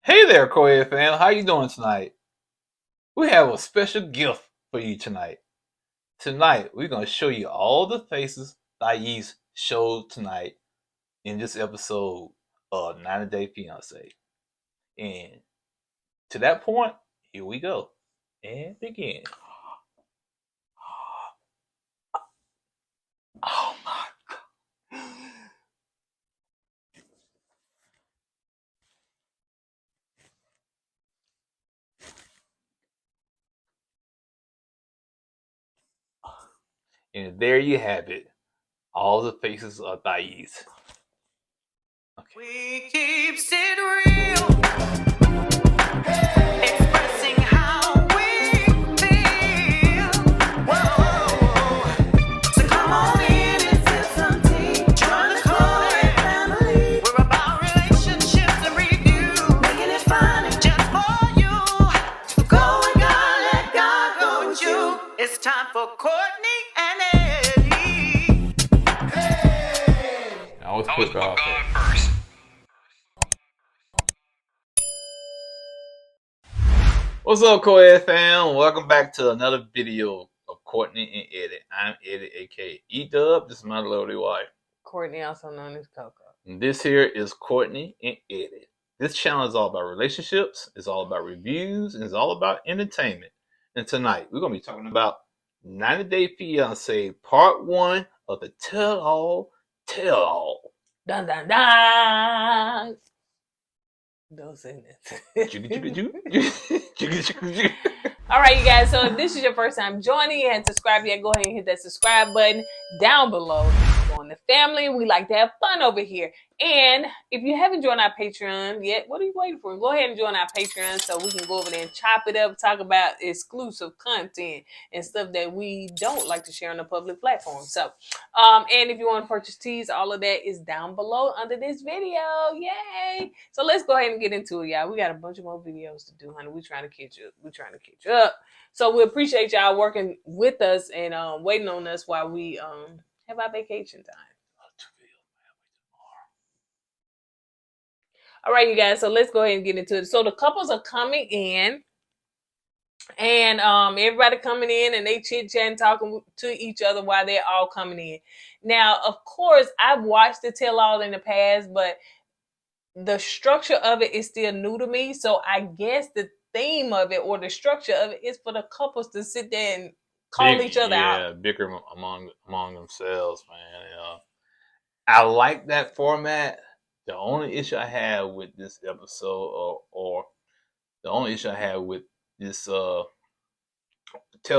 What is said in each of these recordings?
Hey there, KOED fam. How you doing tonight? We have a special gift for you tonight. Tonight, we're going to show you all the faces Thais showed tonight in this episode of 90 Day Fiancé. And to that point, here we go. And begin. Oh my God. And there you have it. All the faces of Thais. Okay. We keep it real, expressing how we feel. Whoa. So come on in and sip some tea. Join the KOED family. We're about relationships and review, making it fun and just for you. So go and God, let God go with you. It's time for Courtney and Eddie. I always put God first. What's up, KOED fam? Welcome back to another video of Courtney and Eddie. I'm Eddie, aka E-Dub. This is my lovely wife. Courtney, also known as Coco. And this here is Courtney and Eddie. This channel is all about relationships, it's all about reviews, and it's all about entertainment. And tonight, we're going to be talking about 90 Day Fiancé Part 1 of the Tell-All. Dun dun dun! Don't say that. Alright, you guys, so if this is your first time joining and subscribe yet, go ahead and hit that subscribe button down below. Join the family. We like to have fun over here. And if you haven't joined our Patreon yet, what are you waiting for? Go ahead and join our Patreon so we can go over there and chop it up, talk about exclusive content and stuff that we don't like to share on the public platform. So, and if you want to purchase teas, all of that is down below under this video. Yay! So let's go ahead and get into it, y'all. We got a bunch of more videos to do, honey. We're trying to catch up. So we appreciate y'all working with us and waiting on us while we have our vacation time. All right, you guys. So let's go ahead and get into it. So the couples are coming in, and everybody coming in, and they chit chatting, talking to each other while they're all coming in. Now, of course, I've watched the Tell All in the past, but the structure of it is still new to me. So I guess the theme of it or the structure of it is for the couples to sit there and call each other out. Yeah, bicker among themselves, man. I like that format. The only issue I have with this episode, or the only issue I have with this Tell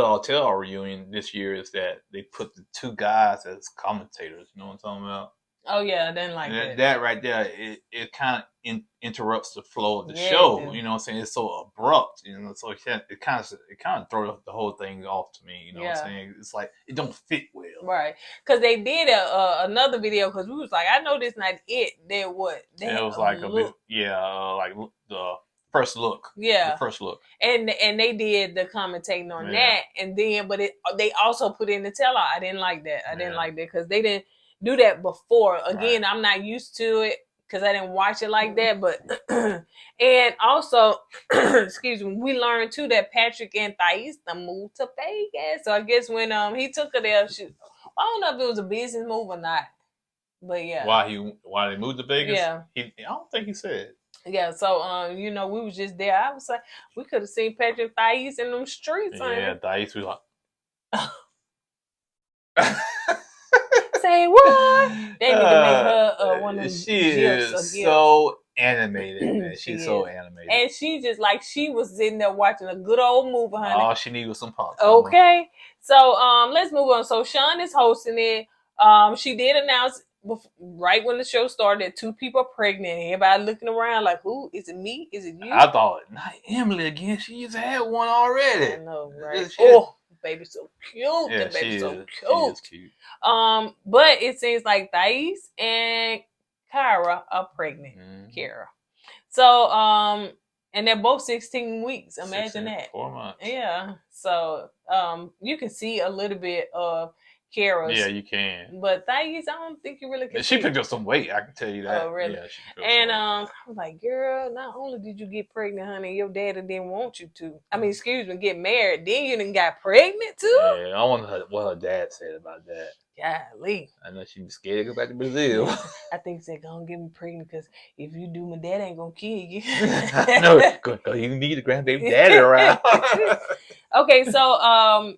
All reunion this year, is that they put the two guys as commentators. You know what I'm talking about? Oh yeah, I didn't like that. That right there, it kind of interrupts the flow of the show. You know what I'm saying? It's so abrupt. You know, so it kind of throws the whole thing off to me. You know what I'm saying? It's like it don't fit well. Right, because they did another video because we was like, I know this not it. They what? It was like a bit, like the first look. Yeah, the first look. And they did the commentating on that, and then they also put in the Tell All. I didn't like that. I didn't like that because they didn't do that before. Again, I'm not used to it because I didn't watch it like that. But and also, excuse me, we learned too that Patrick and Thais moved to Vegas. So I guess when he took her there, I don't know if it was a business move or not. But yeah, why they moved to Vegas? Yeah, I don't think he said. Yeah, so we was just there. I was like, we could have seen Patrick and Thais in them streets. Yeah, Thais was like. Say what? They need to make her one of them. She is so animated, man. She's so animated, and she just like she was sitting there watching a good old movie, honey. All she needed was some popcorn. Okay, so let's move on. So Sean is hosting it. She did announce right when the show started that 2 people are pregnant. Everybody looking around like, who is it? Me? Is it you? I thought, not Emily again. She just had one already. I know, right? Oh. Baby so cute. Yeah, the baby so cute. She is cute. But it seems like Thais and Kyra are pregnant. Kyra. So and they're both 16 weeks. Imagine that. 4 months. Yeah. So you can see a little bit of Kara's. Yeah, you can. But Thais, I don't think you really can. She see. picked up some weight. I can tell you that. Oh, really? Yeah, she picked up And some weight. I was like, girl, not only did you get pregnant, honey, your daddy didn't want you to. I mean, excuse me, get married. Then you done got pregnant too. Yeah, I wonder what her dad said about that. Golly. I know she was scared to go back to Brazil. I think he said, gonna get me pregnant because if you do, my dad ain't gonna kill you. No, go, you need a grandbaby daddy around. Okay, so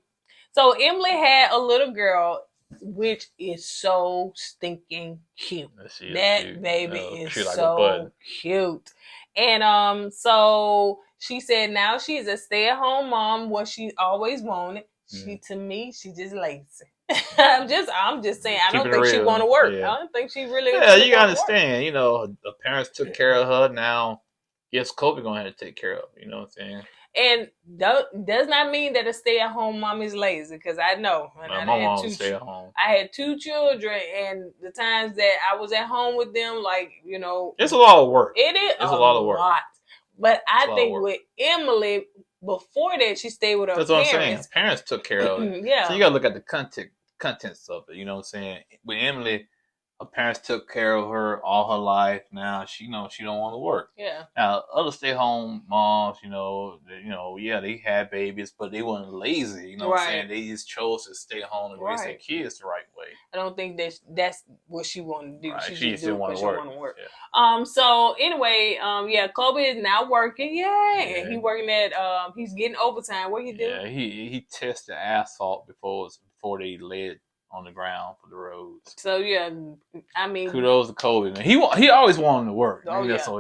Emily had a little girl, which is so stinking cute. That cute. baby Oh, is cute like a so button. cute. And so she said now she's a stay-at-home mom, what she always wanted. To me, she just lazy. I'm just saying, I don't Keeping it think she real. want to work. Yeah. I don't think she really. Yeah, really you gotta wanna work. understand. You know, the parents took care of her. Now, yes, Kobe gonna have to take care of. You know what I'm saying? And does not mean that a stay-at-home mom is lazy, because I know. And My mom was stay at home. I had 2 children, and the times that I was at home with them, like, you know, it's a lot of work. It is. It's a lot of work. But I think with Emily, before that, she stayed with her That's parents. what I'm saying. Parents took care of it. Yeah. So you gotta look at the contents of it. You know what I'm saying? With Emily, her parents took care of her all her life. Now she knows she don't want to work. Yeah. Now other stay-home moms, yeah, they had babies, but they weren't lazy. You know what I'm saying? They just chose to stay home and raise their kids the right way. I don't think that's what she wanted to do. Right. She just didn't want to work. Yeah. So anyway, Kobe is now working. Yay! And he working at he's getting overtime. What he do? Yeah, he tested asphalt before they laid on the ground for the roads. So yeah, I mean, kudos to Kobe, man. He always wanted to work. Oh, yeah. So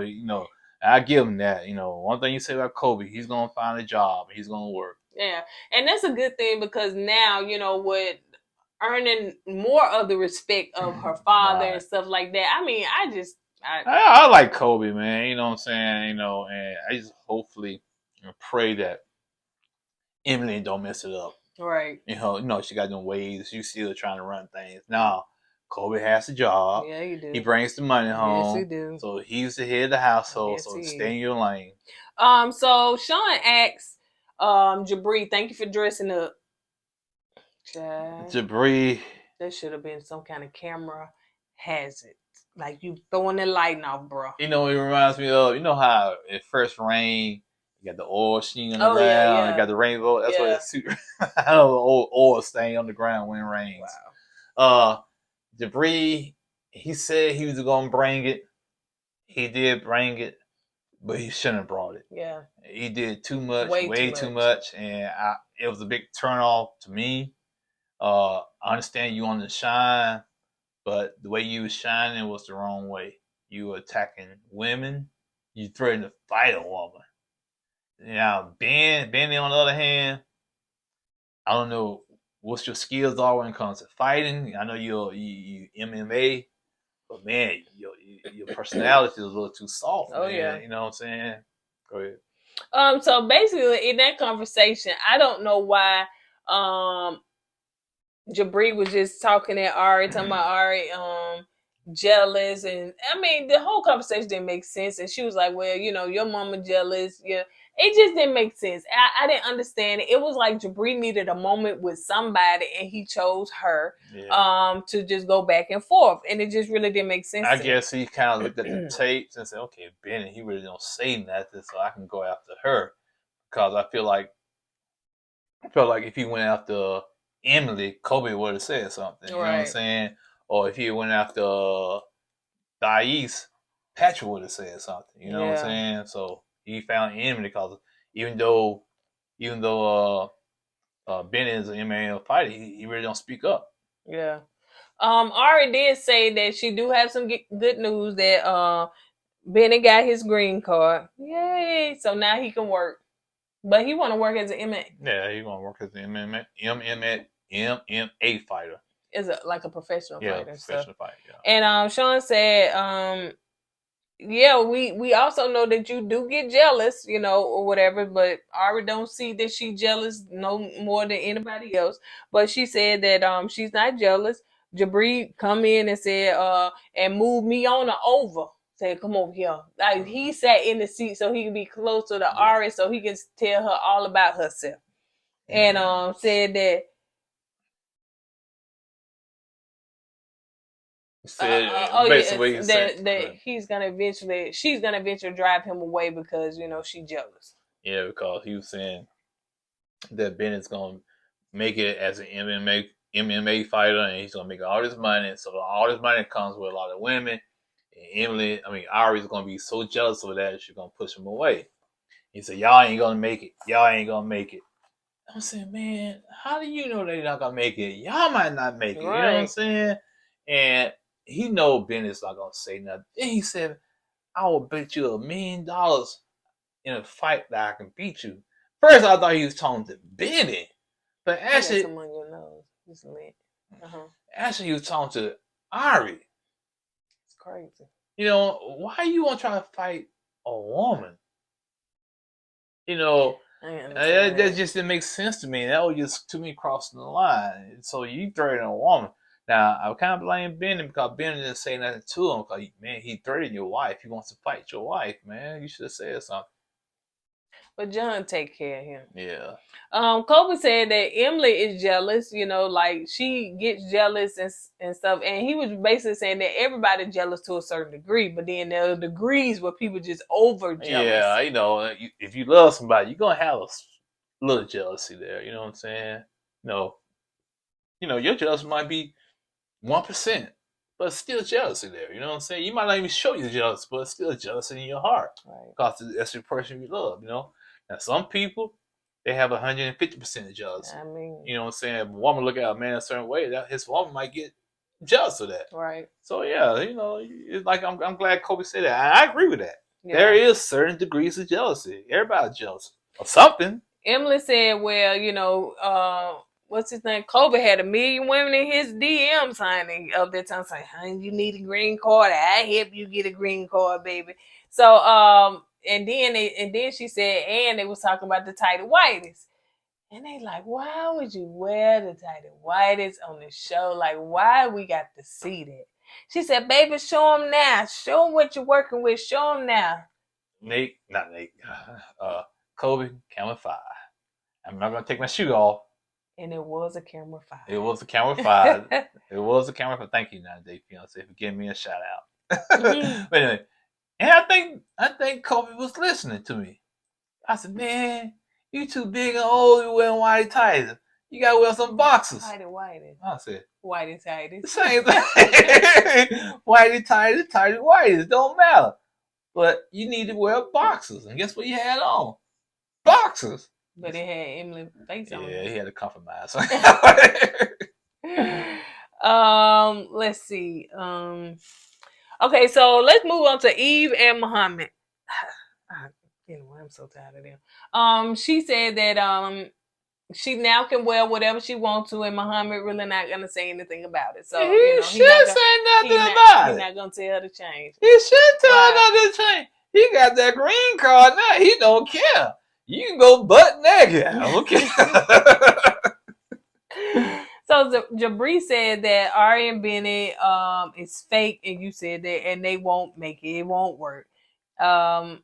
I give him that. One thing you say about Kobe, he's gonna find a job. He's gonna work. Yeah, and that's a good thing, because now, with earning more of the respect of her father and stuff like that. I mean, I like Kobe, man. You know what I'm saying? And I just hopefully pray that Emily don't mess it up. Right. She got them ways. She's still trying to run things. Now, Kobe has a job. Yeah, he do. He brings the money home. Yes, he do. So he's the head of the household. Yes, so stay in your lane. So Sean asks, Jibri, thank you for dressing up. Jibri. There should have been some kind of camera hazard. Like you throwing the lighting off, bro. It reminds me of, how it first rained, you got the oil sheen on the ground, yeah. you got the rainbow. That's what it's super. Old oil stain on the ground when it rains. Wow. Jibri, he said he was going to bring it. He did bring it, but he shouldn't have brought it. Yeah. He did too much, way too much, and it was a big turnoff to me. I understand you want to shine, but the way you was shining was the wrong way. You were attacking women. You threatened to fight a woman. Now, Ben, on the other hand, I don't know what your skills are when it comes to fighting. I know you MMA, but man, your personality is a little too soft. Oh, man. yeah. You know what I'm saying? Go ahead. So basically, in that conversation, I don't know why Jibri was just talking at Ari, talking about Ari jealous, and I mean the whole conversation didn't make sense. And she was like, well, your mama jealous. Yeah, it just didn't make sense. I didn't understand it. It was like Jibri needed a moment with somebody, and he chose her to just go back and forth, and it just really didn't make sense. I guess he kind of looked at the tapes and said, okay, Benny, he really don't say nothing, so I can go after her, because I feel like if he went after Emily, Kobe would have said something. You know what I'm saying? Or if he went after Thais, Patrick would have said something. You know what I'm saying? So he found Emily, because even though Ben is an MMA fighter, he really don't speak up. Yeah. Ari did say that she do have some good news, that Benny got his green card. Yay! So now he can work. But he want to work as an MMA. Yeah, he want to work as an MMA fighter. Is like a professional fighter. Professional fighter. Yeah. And Sean said, we also know that you do get jealous, or whatever. But Ari don't see that she jealous no more than anybody else. But she said that she's not jealous. Jibri come in and said, and move me on or over. Said, come over here. Like, he sat in the seat so he could be closer to Ari, so he can tell her all about herself. And said that Said oh basically yeah, he that said, that she's gonna eventually drive him away because she's jealous. yeah, because he was saying that Bennett's gonna make it as an MMA fighter, and he's gonna make all this money. And so all this money comes with a lot of women. And Ari's gonna be so jealous of that she's gonna push him away. He said, "Y'all ain't gonna make it. Y'all ain't gonna make it." I'm saying, man, how do you know they're not gonna make it? Y'all might not make it. You know what I'm saying? And he know Bennett's not gonna say nothing. Then he said, "I will bet you $1 million in a fight that I can beat you." First, I thought he was talking to Bennett, but actually, some on your nose. It's lit. actually, he was talking to Ari. It's crazy. Why you want to try to fight a woman? That just didn't make sense to me. That was just to me crossing the line. So you threatening a woman. Now, I kind of blame Bennett because Bennett didn't say nothing to him because, man, he threatened your wife. He wants to fight your wife, man. You should have said something. But John take care of him. Yeah. Kobe said that Emily is jealous, like she gets jealous and stuff. And he was basically saying that everybody's jealous to a certain degree, but then there are degrees where people just over jealous. Yeah, if you love somebody, you're going to have a little jealousy there. You know what I'm saying? Your jealousy might be 1%, but still jealousy there. You know what I'm saying? You might not even show you jealous, but it's still jealousy in your heart. Right. Because that's the person you love, Now, some people, they have 150% of jealousy. I mean, you know what I'm saying? If a woman look at a man a certain way, that his woman might get jealous of that. Right. So, yeah, it's like I'm glad Kobe said that. I agree with that. Yeah. There is certain degrees of jealousy. Everybody's jealous of something. Emily said, well, what's his name? Kobe had 1 million women in his DM signing of that time saying, "Honey, you need a green card. I help you get a green card, baby." So, and then she said, and they was talking about the tighty whities. And they like, why would you wear the tighty whities on the show? Like, why we got to see that? She said, baby, show them now. Show them what you're working with. Show them now. Kobe, camera 5. I'm not going to take my shoe off. And it was a camera 5. It was a camera 5. It was a camera 5. Thank you, 90-Day Fiancé, for giving me a shout out. But anyway, and I think Kobe was listening to me. I said, man, you too big and old. You wearing whitey tights. You gotta wear some boxers. Whitey. I said, whitey tighties. Same thing. Whitey tighties, tighty whities. Don't matter. But you need to wear boxers. And guess what you had on? Boxers. But it had Emily face on it. Yeah, he had to compromise. Let's see. Okay, so let's move on to Eve and Muhammad. I'm so tired of them. She said that she now can wear whatever she wants to, and Muhammad really not gonna say anything about it. So he should say nothing about it. He's not gonna tell her to change. He should tell her not to change. He got that green card now. He don't care. You can go butt naked. Okay. So Jibri said that Ari and Bennett is fake, and you said that, and they won't make it. It won't work. And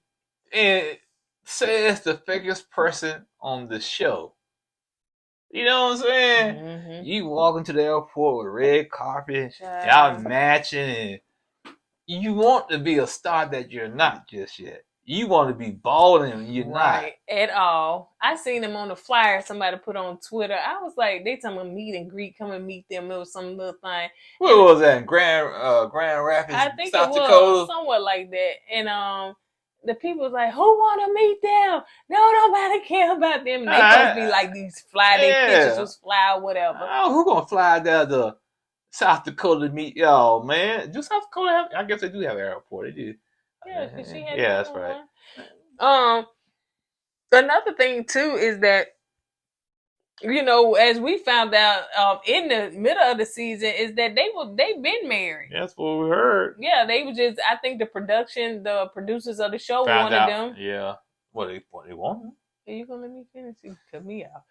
says the fakest person on the show. You know what I'm saying? Mm-hmm. You walk into the airport with red carpet, y'all matching, and you want to be a star that you're not just yet. You want to be bald and you're not. At all. I seen them on the flyer somebody put on Twitter. I was like, they talking about meet and greet, come and meet them. It was some little thing. Where was that? In Grand Rapids, I think South it was Dakota? somewhere like that. And the people was like, who want to meet them? No, nobody care about them. And they supposed to be like these fly, their pictures was fly or whatever. Who gonna fly down to South Dakota to meet y'all, man? Do South Dakota have? I guess they do have an airport. They do. Yeah, because she had that's right. Another thing too is that, as we found out in the middle of the season, is that they've been married. That's what we heard. Yeah, they were just. I think the producers of the show wanted them. Yeah, what they want them. Are you gonna let me finish? You cut me out.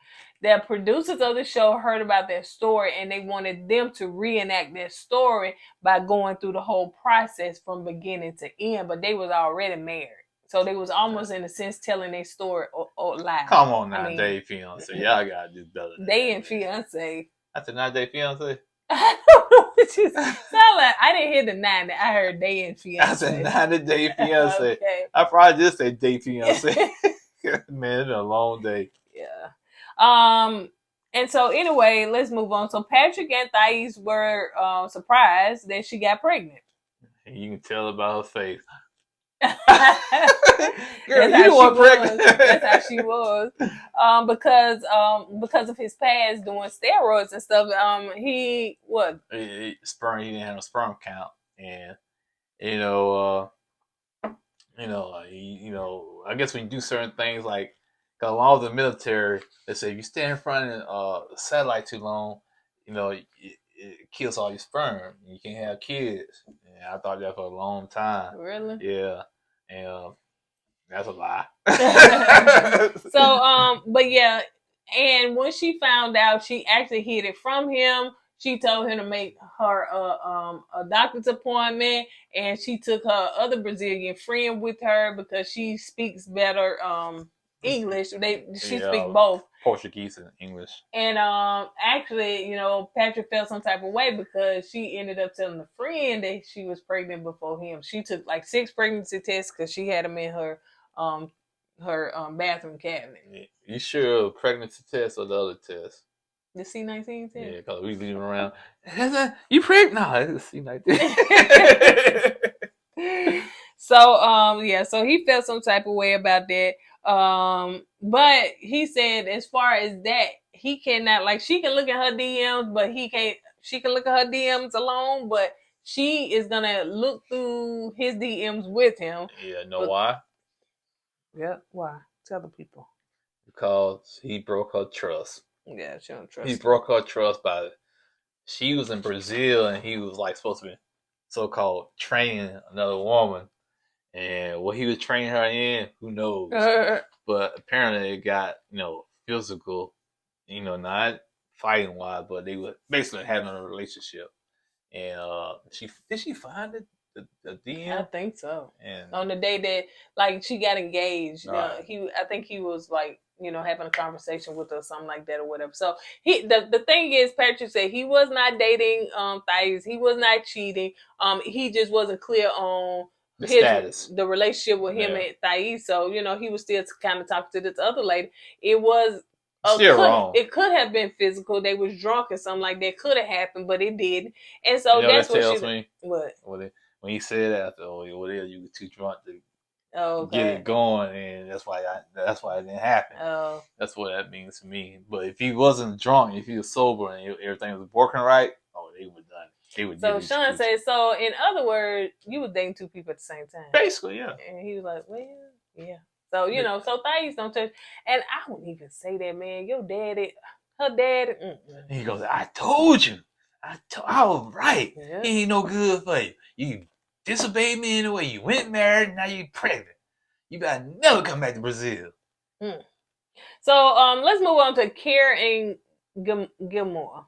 The producers of the show heard about that story, and they wanted them to reenact that story by going through the whole process from beginning to end. But they was already married, so they was almost in a sense telling their story live. Come on now, Dave Fiancé. Y'all gotta do better. They and Fiancé. That's a 90-Day Fiancé. I don't know what Sound like I didn't hear the 90. I heard day and I said fiance. 90-day fiance. Okay. I probably did say day fiance. Man, it's been a long day. Yeah. And so anyway, let's move on. So Patrick and Thais were surprised that she got pregnant. And you can tell about her face. Girl, you were pregnant. That's how she was. Because of his past doing steroids and stuff. He Sperm. He didn't have no sperm count, and I guess when you do certain things like, cause when I was in the military, they say if you stand in front of a satellite too long, it kills all your sperm. You can't have kids. And I thought that for a long time. Really? Yeah, and that's a lie. So, but yeah, and when she found out, she actually hid it from him. She told him to make her a doctor's appointment, and she took her other Brazilian friend with her because she speaks better English. She speaks both Portuguese and English. And actually, Patrick felt some type of way because she ended up telling a friend that she was pregnant before him. She took like 6 pregnancy tests because she had them in her bathroom cabinet. You sure pregnancy test or the other test? The C19 test? Yeah, because we leave around. You pregnant? No, it's C19. So he felt some type of way about that. But he said as far as that, he cannot, like, she can look at her DMs, but she can look at her DMs alone, but she is gonna look through his DMs with him. Yeah, why? Yeah, why? Tell the people. Because he broke her trust. Yeah, she don't trust He him. broke her trust by she was in Brazil and he was like supposed to be so-called training another woman. And what he was training her in, who knows? But apparently it got, physical, not fighting wise, but they were basically having a relationship. And did she find it? The DM? I think so. And on the day that, like, she got engaged, right. I think he was like, having a conversation with her or something like that or whatever. So the thing is, Patrick said he was not dating Thais. He was not cheating. He just wasn't clear on the status, the relationship with him and Thais. So he was still kind of talking to this other lady. It was still wrong. It could have been physical. They was drunk or something like that. Could have happened, but it didn't. And so that's that what tells she. Me. What? When he said that, you were too drunk to Okay. get it going, and that's why it didn't happen. Oh. That's what that means to me. But if he wasn't drunk, if he was sober and everything was working right, they were done. They would. So Sean said, so in other words, you were dating 2 people at the same time. Basically, yeah. And he was like, well, yeah. So, so Thais don't touch. And I wouldn't even say that, man. Your daddy, her daddy. He goes, I told you. I was right. Yeah. He ain't no good for you. You disobeyed me anyway. You went married, now you pregnant. You better never come back to Brazil. So let's move on to Kier and Guillermo.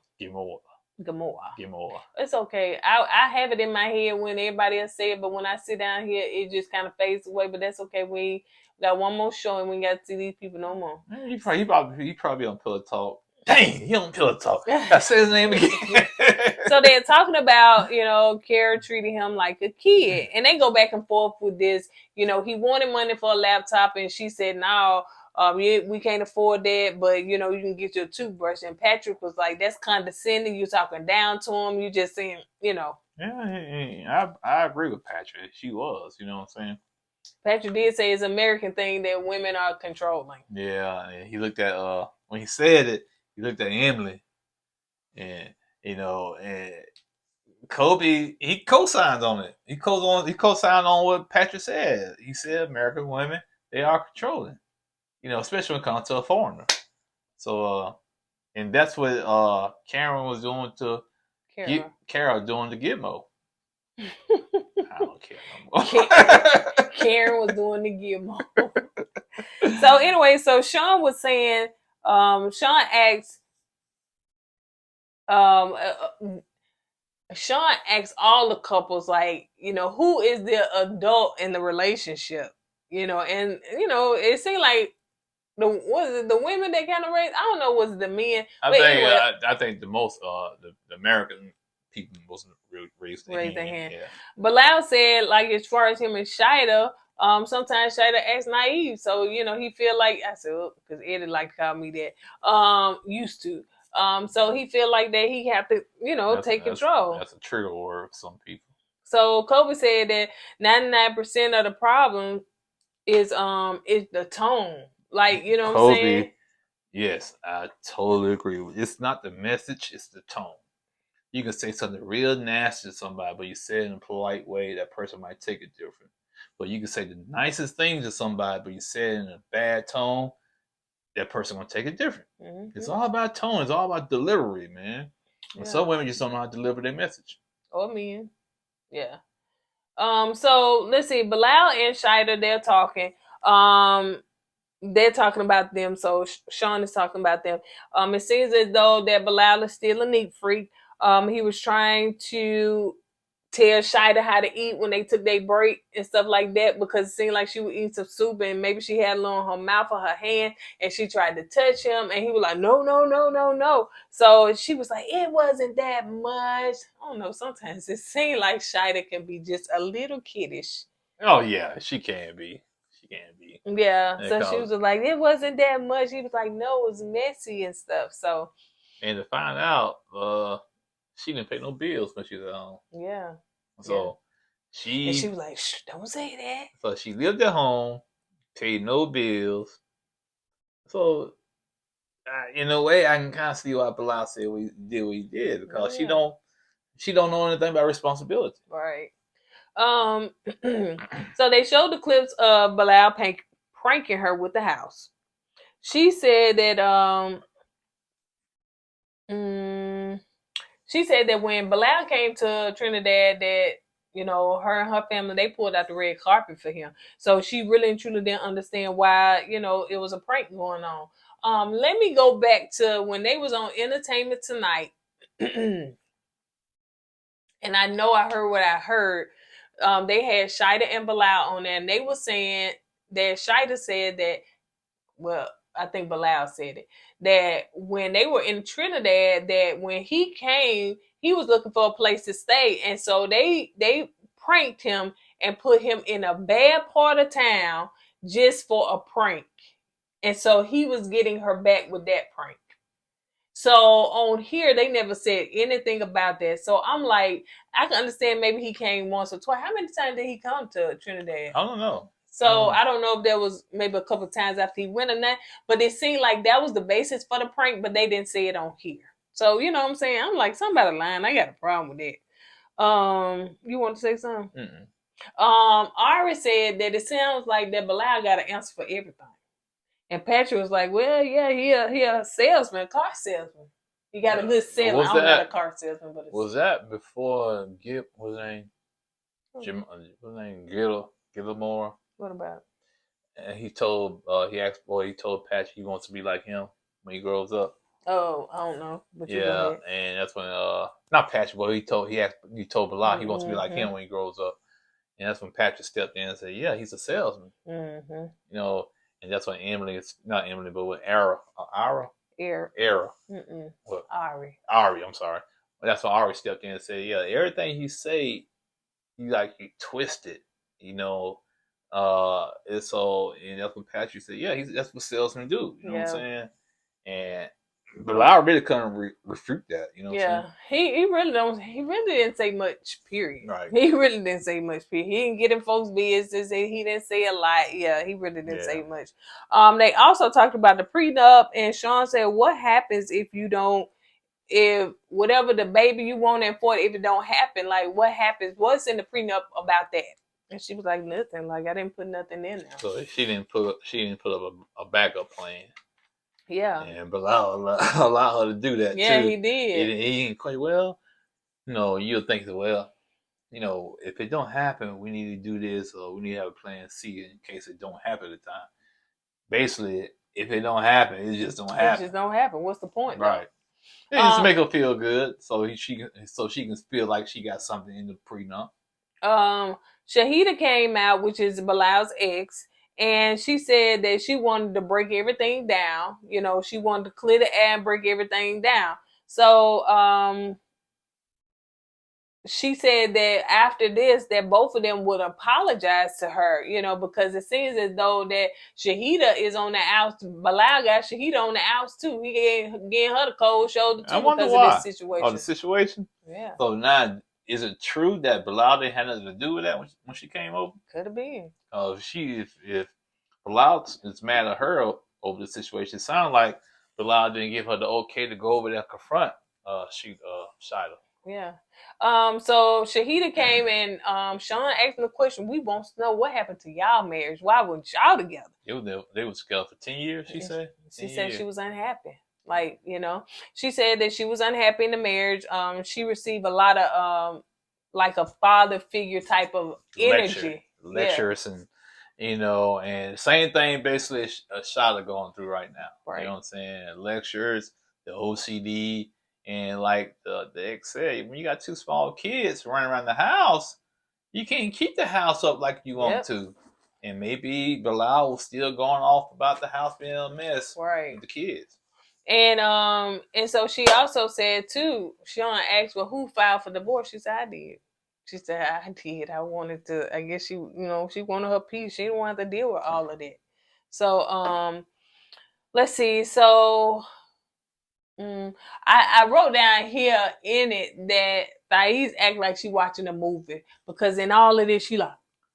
It's okay. I have it in my head when everybody else say it, but when I sit down here, it just kind of fades away. But that's okay. We got one more show and we got to see these people no more. He probably on Pillow Talk. Dang, he on Pillow Talk. I said his name again. So they're talking about, Kara treating him like a kid. And they go back and forth with this. He wanted money for a laptop and she said, no, we can't afford that, but, you can get your toothbrush. And Patrick was like, that's condescending. You're talking down to him. You just saying, Yeah, I agree with Patrick. She was, you know what I'm saying? Patrick did say it's an American thing that women are controlling. Yeah, and he looked at, when he said it, he looked at Emily, and and Kobe, he co-signed on it. He co-signed on what Patrick said. He said American women, they are controlling, especially when it comes to a foreigner. So, and that's what Karen was doing to Kara doing to Gizmo. I don't care no more. Karen was doing the Guillermo. So anyway, so Sean was saying, Sean asked all the couples, like, who is the adult in the relationship? And it seemed like the women that kind of raised, I don't know, was it the men? I think the most the American people wasn't really raised their Raise hand. their hand. Yeah. Bilal said, like, as far as him and Shahidah, sometimes Shahidah acts naive. So, you know, he feel like, I said, because Eddie like to call me that, used to. So he feel like that he have to, you know, take control. That's a trigger word for some people. So Kobe said that 99% of the problem is the tone. Like, you know what I'm saying? Yes, I totally agree. It's not the message, it's the tone. You can say something real nasty to somebody, but you say it in a polite way, that person might take it different. But you can say the nicest things to somebody, but you say it in a bad tone, that person gonna take it different. Mm-hmm. It's all about tone. It's all about delivery, man. Yeah. Some women just don't know how to deliver their message. Or men. Yeah. So let's see. Bilal and Shahidah, they're talking. They're talking about them. So Sean is talking about them. It seems as though that Bilal is still a neat freak. He was trying to tell Shahidah how to eat when they took their break and stuff like that, because it seemed like she would eat some soup and maybe she had a little on her mouth or her hand and she tried to touch him and he was like, no, no, no, no, no. So she was like, it wasn't that much. I don't know. Sometimes it seems like Shahidah can be just a little kiddish. Oh yeah, she can be. She can be. Yeah. And So she was like, it wasn't that much. He was like, no, it was messy and stuff. So. And to find out, she didn't pay no bills when she was at home. Yeah. So and she was like, shh, don't say that. So she lived at home, paid no bills. So in a way, I can kind of see why Bilal said what he did, because she don't know anything about responsibility. Right. So they showed the clips of Bilal pranking her with the house. She said that she said that when Bilal came to Trinidad, that, you know, her and her family, they pulled out the red carpet for him. So she really and truly didn't understand why, you know, it was a prank going on. Let me go back to when they was on Entertainment Tonight. And I know I heard what I heard. They had Shahidah and Bilal on there, and they were saying that Shahidah said that, well, I think Bilal said it, that when they were in Trinidad, that when he came, he was looking for a place to stay. And so they pranked him and put him in a bad part of town just for a prank. And so he was getting her back with that prank. So on here, they never said anything about that. So I'm like, I can understand maybe he came once or twice. How many times did he come to Trinidad? I don't know. So I don't know if there was maybe a couple times after he went or not, but it seemed like that was the basis for the prank, but they didn't say it on here. So you know what I'm saying? I'm like, somebody lying. I got a problem with that. You want to say something? Ari said that it sounds like that Bilal got an answer for everything. And Patrick was like, well, yeah, he a salesman, car salesman. He got a good salesman. I'm not a car salesman, but was that before Gip? What's his name? Jim. What's his name? Guillermo. What about? And he told he told Patrick he wants to be like him when he grows up. Oh, I don't know. But yeah, and that's when not Patrick, but he told Bilal he wants to be like him when he grows up. And that's when Patrick stepped in and said, yeah, he's a salesman. You know, and that's when not Emily, but with Ara. What? Ari, I'm sorry. But that's when Ari stepped in and said, yeah, everything he say, he twisted, you know. And so, and that's when Patrick said, yeah, that's what salesmen do. You know what I'm saying? And Bilal really couldn't refute that. You know what I'm saying? He really didn't say much, period. Right. He really didn't say much, period. He didn't get in folks' business. He didn't say a lot. Yeah, he really didn't say much. They also talked about the prenup, and Sean said, what happens if whatever the baby you want and for it, if it don't happen, like what happens? What's in the prenup about that? And she was like, nothing. Like, I didn't put nothing in there. So she didn't put up a backup plan. Yeah. And Bilal allowed her to do that too. Yeah, he did. He didn't quite, well, you know, you'll think that, well, you know, if it don't happen, we need to do this, or we need to have a plan C in case it don't happen at the time. Basically, if it don't happen, it just don't happen. It just don't happen. What's the point? Right. It just to make her feel good, so she can feel like she got something in the prenup. Shahidah came out, which is Bilal's ex, and she said that she wanted to break everything down. You know, she wanted to clear the air and break everything down. So she said that after this, that both of them would apologize to her, because it seems as though that Shahidah is on the outs. Bilal got Shahidah on the outs too. He getting her the cold shoulder I too wonder because of why. this situation. Oh, the situation? Yeah. So now, is it true that Bilal didn't have nothing to do with that when she came over? Could have been. If Bilal is mad at her over the situation, it sounds like Bilal didn't give her the okay to go over there and confront Shahidah. Yeah. So Shahidah came and Sean asked him the question. We want to know what happened to y'all marriage. Why weren't y'all together? They were together for 10 years, she said? She said she was unhappy. Like, she said that she was unhappy in the marriage. She received a lot of like a father figure type of energy. Lectures and and same thing basically Shahidah going through right now. Right. You know what I'm saying? Lectures, the OCD, and like the ex said, when you got two small kids running around the house, you can't keep the house up like you want to. And maybe Bilal was still going off about the house being a mess with the kids. And so she also said too, Sean asked, well, who filed for divorce? She said, I did. She said, I did. I wanted to, I guess she wanted her peace. She didn't want to deal with all of that. So, let's see. So, I wrote down here in it that Thais act like she watching a movie because in all of this, she like,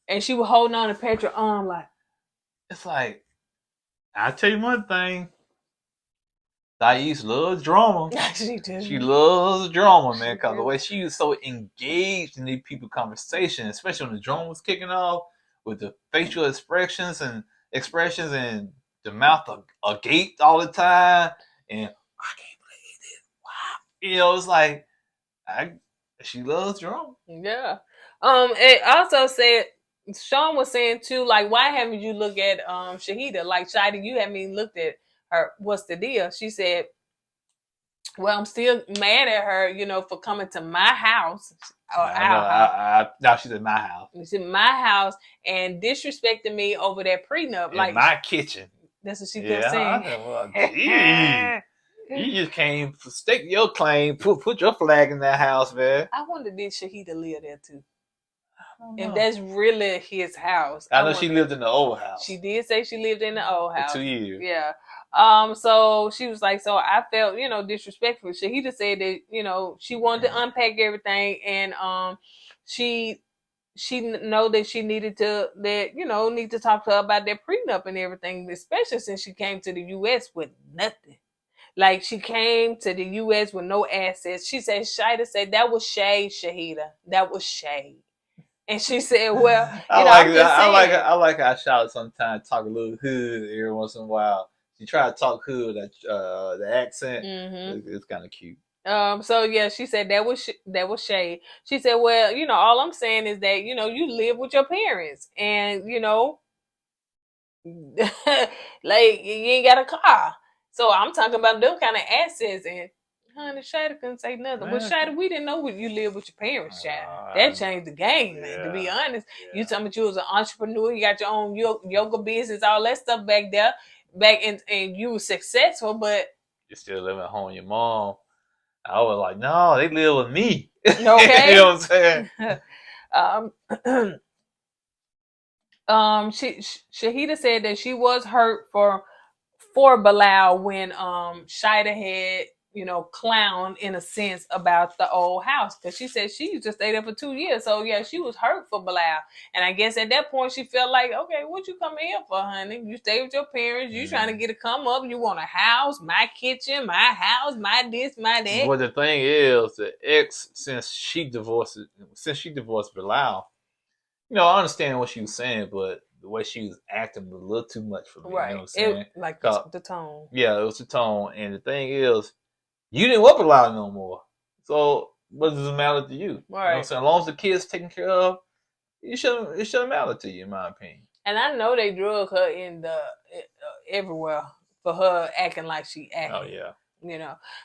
and she was holding on to Petra's arm like. It's like, I'll tell you one thing. Thais loves drama. She does. She loves drama, man, because the way she was so engaged in these people's conversation, especially when the drama was kicking off, with the facial expressions and the mouth agape all the time, and I can't believe it. Wow. It's like she loves drama. Yeah. It also said Sean was saying too, like, why haven't you looked at Shahidah? Like, Shahidah, you haven't even looked at her. What's the deal? She said, well, I'm still mad at her, for coming to my house. Or our house. Now she's in my house. She's in my house and disrespecting me over that prenup. In my kitchen. That's what she kept saying. Well, you just came to stake your claim, put your flag in that house, man. I wonder, did Shahidah live there too? If that's really his house. I know she lived in the old house. She did say she lived in the old house. For 2 years. Yeah. So she was like, so I felt, disrespectful. Shahidah said that, she wanted to unpack everything and she know that she needed to need to talk to her about that prenup and everything, especially since she came to the US with nothing. Like, she came to the US with no assets. She said, Shahidah said that was shade, Shahidah. That was shade. And she said, well, I like how Shahidah sometimes talk a little hood every once in a while. She tried to talk hood, the accent. Mm-hmm. It's kind of cute. So yeah, she said that was shade. She said, well, all I'm saying is that, you live with your parents and, like, you ain't got a car. So I'm talking about them kind of assets. And honey, Shahidah couldn't say nothing. Well, Shahidah, we didn't know you live with your parents, child. That changed the game, man, to be honest. Yeah. You told me you was an entrepreneur, you got your own yoga business, all that stuff back there, and you were successful, but you still living at home with your mom. I was like, no, they live with me. Okay. You know what I'm saying? Shahidah said that she was hurt for Bilal when Shahidah had clown in a sense about the old house, because she said she used to stay there for 2 years. So yeah, she was hurt for Bilal, and I guess at that point she felt like, okay, what you coming here for, honey? You stay with your parents. You trying to get a come up. You want a house, my kitchen, my house, my this, my that. Well, the thing is, the ex, since she divorced Bilal, I understand what she was saying, but the way she was acting was a little too much for me. Right. You know what I'm saying? Like the tone. Yeah, it was the tone. And the thing is, you didn't want Bilal no more. So what does it matter to you? Right. You know what I'm saying? As long as the kid's taken care of, it shouldn't matter to you, in my opinion. And I know they drug her in everywhere for her acting like she acted. Oh, yeah.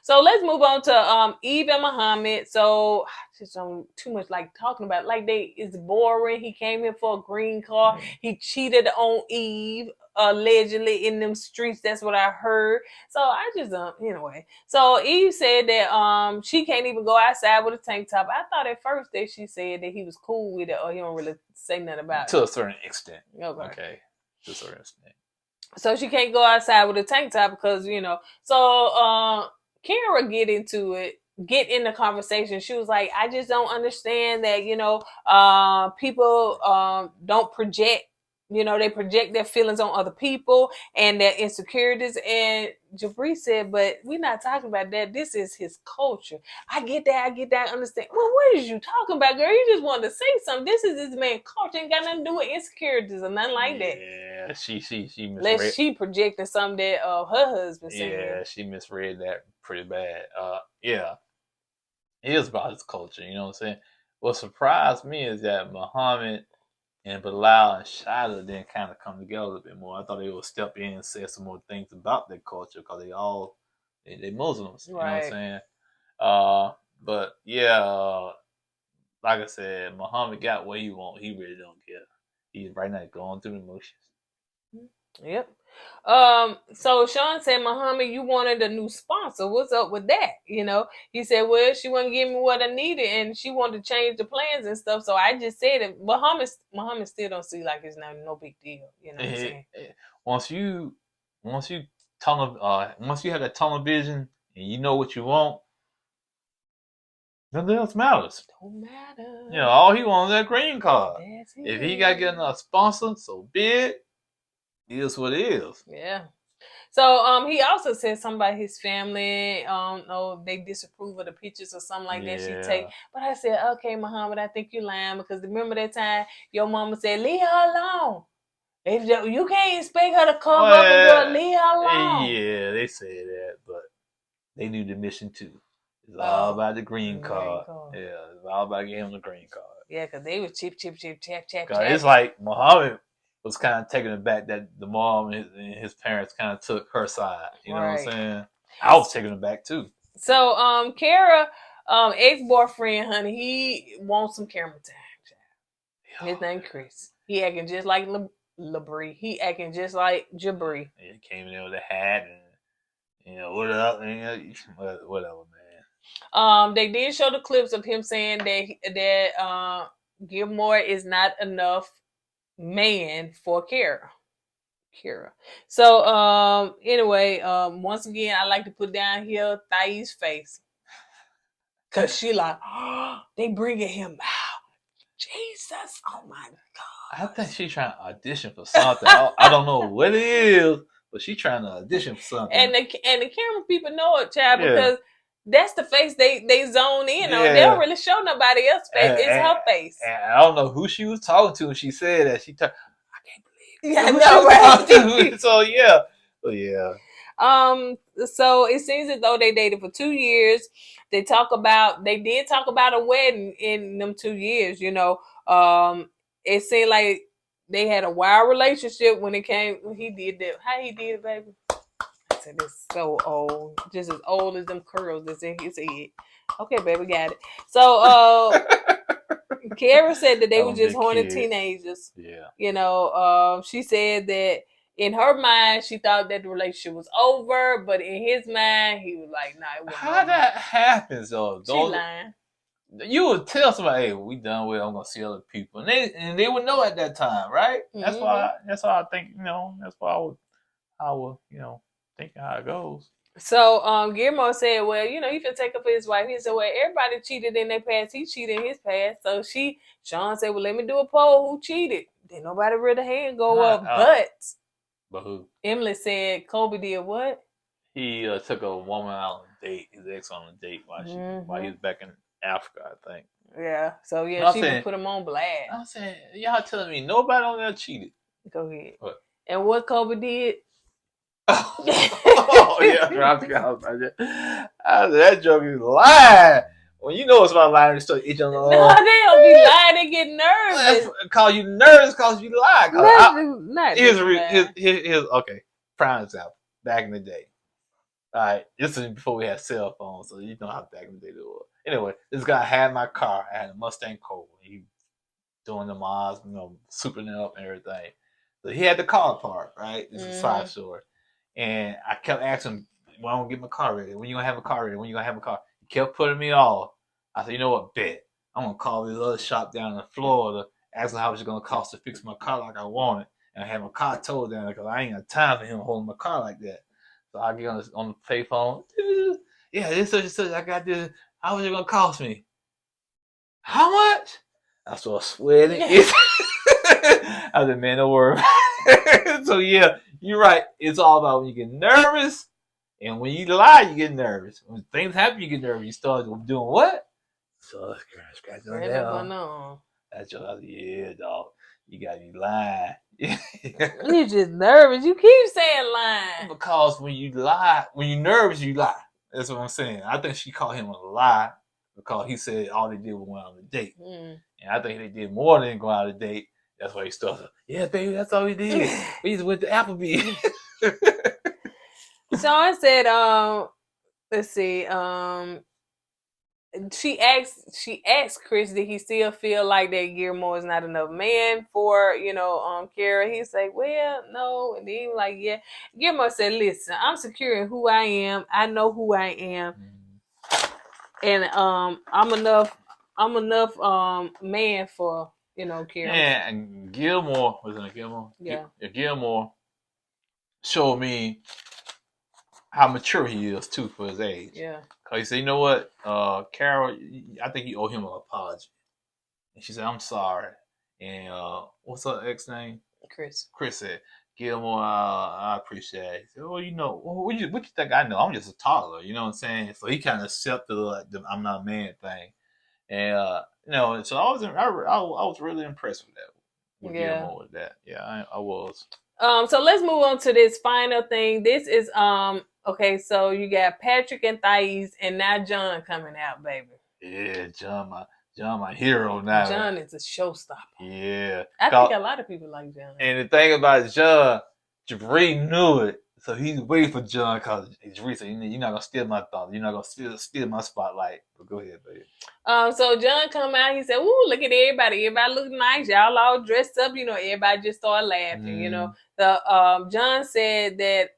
So let's move on to Eve and Muhammad. So just don't too much like talking about it. Like it's boring. He came here for a green card. He cheated on Eve. allegedly in them streets. That's what I heard. So I just anyway. So Eve said that she can't even go outside with a tank top. I thought at first that she said that he was cool with it, or he don't really say nothing about To it. a certain extent. Okay. To a certain extent. So she can't go outside with a tank top because, you know. So Kara get in the conversation. She was like, I just don't understand that, you know, people don't project, you know, they project their feelings on other people and their insecurities. And Jibri said, but we're not talking about that. This is his culture. I get that, I understand. Well, what is you talking about, girl? You just wanted to say something. This is this man's culture. Ain't got nothing to do with insecurities or nothing like that. Yeah, she misread. Unless she projecting something that her husband said. Yeah, she misread that pretty bad. Yeah, it is about his culture. You know what I'm saying? What surprised me is that Muhammad and Bilal and Shahidah didn't kind of come together a little bit more. I thought they would step in and say some more things about their culture because they Muslims. You know what I'm saying? But yeah, like I said, Muhammad got what he want. He really don't care. He's right now going through the motions. Yep. So Sean said, Muhammad, you wanted a new sponsor. What's up with that? You know, he said, well, she wouldn't give me what I needed and she wanted to change the plans and stuff. So I just said it. Muhammad still don't see like it's no big deal. You know what I'm saying? Once you have that tunnel vision and you know what you want, nothing else matters. Don't matter. You know, all he wants is that green card. That's it. If he got to get another sponsor, so be it. It is what it is. Yeah. So he also said something about his family. They disapprove of the pictures or something like that she take. But I said, okay, Muhammad, I think you lying because remember that time your mama said, leave her alone. If you can't expect her to come up and leave her alone. Yeah, they said that, but they knew the mission too. It's all about the green card. Yeah, it's all about getting him the green card. Yeah, because they was chip. It's like Muhammad was kind of taken aback that the mom and his parents kind of took her side. You know what I'm saying? I was taken aback too. So Kara, ex-boyfriend, honey, he wants some camera time. His name Chris. He acting just like Labrie. He acting just like Jibri. He came in there with a hat and what up? And, whatever, man. They did show the clips of him saying that Guillermo is not enough man for Kara. So anyway, once again, I like to put down here Thais' face. Cause she like, they bringing him out. Jesus, oh my God. I think she's trying to audition for something. I don't know what it is, but she's trying to audition for something. And the camera people know it, child, because that's the face they zone in on. They don't really show nobody else's face. It's her face. And I don't know who she was talking to when she said that. I can't believe. Yeah, no, right. So yeah. So it seems as though they dated for 2 years. They did talk about a wedding in them 2 years, you know. It seemed like they had a wild relationship when he did that. How he did it, baby? I said, it's so old. Just as old as them curls that's in his head. Okay, baby, got it. So Kara said that they were just horny teenagers. Yeah. You know, she said that in her mind, she thought that the relationship was over, but in his mind, he was like, nah, it wasn't. How that happens, though? She lying. You would tell somebody, hey, we done with it, I'm going to see other people. And they would know at that time, right? That's why I think, that's why I would think how it goes. So Guillermo said, well, he can take up for his wife. He said, well, everybody cheated in their past. He cheated in his past. So Sean said, well, let me do a poll. Who cheated? Didn't nobody read a hand go up. But who? Emily said Kobe did what? He took a woman out on a date, his ex on a date while he was back in Africa, I think. Yeah. So she would put him on blast. I'm saying, y'all telling me nobody on there cheated. Go ahead. What? And what Kobe did? Oh yeah, I forgot about that. That joke is lying. When you know it's about lying, they start each other. No, they don't be lying. They get nervous. Call you nervous because you lie. Here's okay. Prime example. Back in the day. All right, this is before we had cell phones, so you know how back in the day they were. Anyway, this guy had my car. I had a Mustang Cobra. He doing the miles, souping it up and everything. So he had the car park, right? It's a side Mhm. store. And I kept asking him, when I'm gonna get my car ready, when you gonna have a car ready, when you gonna have a car. He kept putting me off. I said, you know what, bet. I'm gonna call this other shop down in Florida, asking how much it's gonna cost to fix my car like I want it. And I have my car towed down because I ain't got time for him holding my car like that. So I get on the payphone. Yeah, this such and such. I got this. How much it gonna cost me? How much? I started sweating. I said, man, don't worry. So yeah, you're right. It's all about when you get nervous, and when you lie, you get nervous. When things happen, you get nervous. You start doing what? So scratching on Right that. up on on. That's your yeah, dog. You gotta be lying. You just nervous. You keep saying lying. Because when you lie, when you're nervous, you lie. That's what I'm saying. I think she called him a lie because he said all they did was go out on a date. Mm. And I think they did more than go out on a date. That's why he started. Yeah, baby, that's all we did. We just went to Applebee's. Sean said, let's see, she asked Chris, did he still feel like that Guillermo is not enough man for, Kara? He said, well, no. And then he was like, yeah. Guillermo said, listen, I'm secure in who I am. I know who I am. And I'm enough man for, Kara. Yeah, and Gilmore, wasn't it Gilmore? Yeah. Gilmore showed me how mature he is too for his age. Yeah. Cause he said, you know what, Carol, I think you owe him an apology. And she said, I'm sorry. And what's her ex name? Chris. Chris said, Gilmore, I appreciate it. He said, well, what you think I know? I'm just a toddler, you know what I'm saying? So he kind of accepted like the I'm not a man thing. And so I was really impressed with that. With Guillermo with that. Yeah, I was. So let's move on to this final thing. This is okay, so you got Patrick and Thais, and now John coming out, baby. Yeah, John, my hero now. John is a showstopper. Yeah. I think a lot of people like John. And the thing about John, Jibri knew it. So he's waiting for John because Jibri said, you're not going to steal my thoughts. You're not going to steal my spotlight. But go ahead, baby. So John come out. He said, ooh, look at everybody. Everybody look nice. Y'all all dressed up. Everybody just started laughing, John said that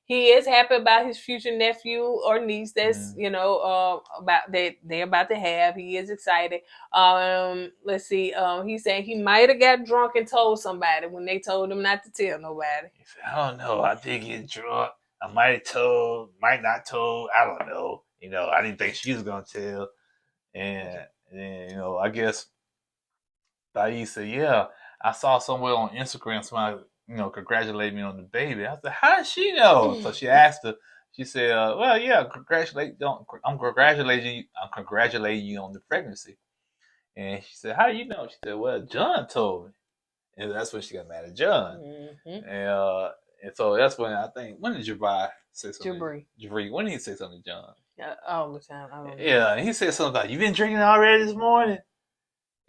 he is happy about his future nephew or niece that's, about that they're about to have. He is excited. Let's see. He said he might have got drunk and told somebody when they told him not to tell nobody. He said, I don't know. I did get drunk. I might have told, might not told. I don't know. I didn't think she was going to tell. And I guess Thais said, yeah, I saw somewhere on Instagram somebody, congratulate me on the baby. I said, how does she know? So she asked her, she said, well, yeah, I'm congratulating you on the pregnancy. And she said, how do you know? She said, well, John told me. And that's when she got mad at John. Mm-hmm. And so that's when I think, when did Jibri say something? Jibri, when did he say something to John? All the time. I don't know. Yeah, and he said something like, you been drinking already this morning?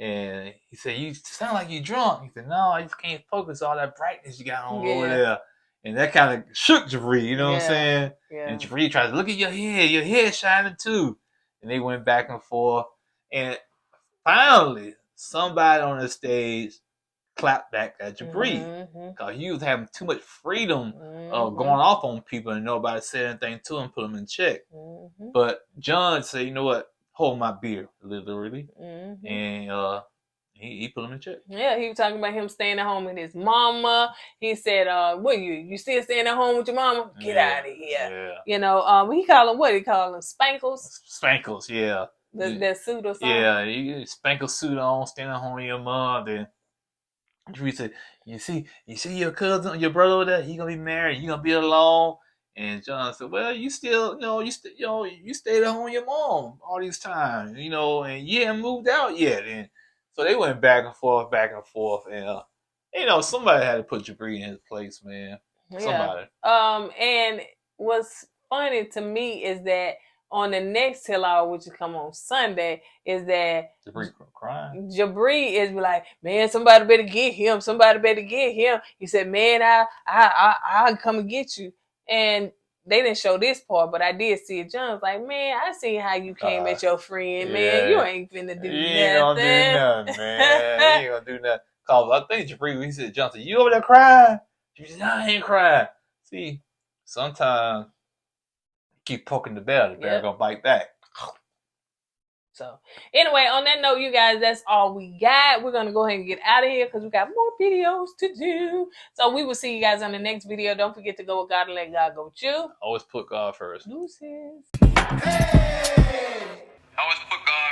And he said, you sound like you drunk. He said, no, I just can't focus all that brightness you got on over there. And that kind of shook Jibri, you know what I'm saying? Yeah. And Jibri tried to look at your hair shining too. And they went back and forth. And finally, somebody on the stage clapped back at Jibri. Because he was having too much freedom of going off on people and nobody said anything to him, put him in check. But John said, you know what? Hold my beer, literally. And he put him in check. Yeah, he was talking about him staying at home with his mama. He said, what you still staying at home with your mama? Get out of here. Yeah. He call him, what he call them? Spankles? Spankles, yeah. That suit or something? Yeah, you get a spankle suit on, standing at home with your mom. Then Jibri said, you see your cousin, your brother over there, he gonna be married, you gonna be alone. And John said, well, you still, you stayed at home with your mom all these times, and you haven't moved out yet. And so they went back and forth. And, somebody had to put Jibri in his place, man. Somebody. And what's funny to me is that on the next Tell All, which will come on Sunday, is that Jibri crying. Jibri is like, man, somebody better get him. He said, man, I'll come and get you. And they didn't show this part, but I did see it. John was like, man, I seen how you came at your friend, man. You ain't finna do nothing. You ain't gonna do nothing, man. You ain't gonna do nothing. Cause I think Jibri, he said, Johnson, you over there crying? She said, I ain't crying. See, sometimes you keep poking the bear gonna bite back. So anyway, on that note, you guys, that's all we got. We're gonna go ahead and get out of here because we got more videos to do. So we will see you guys on the next video. Don't forget to go with God and let God go with you. Always put God first. Deuces. Always put God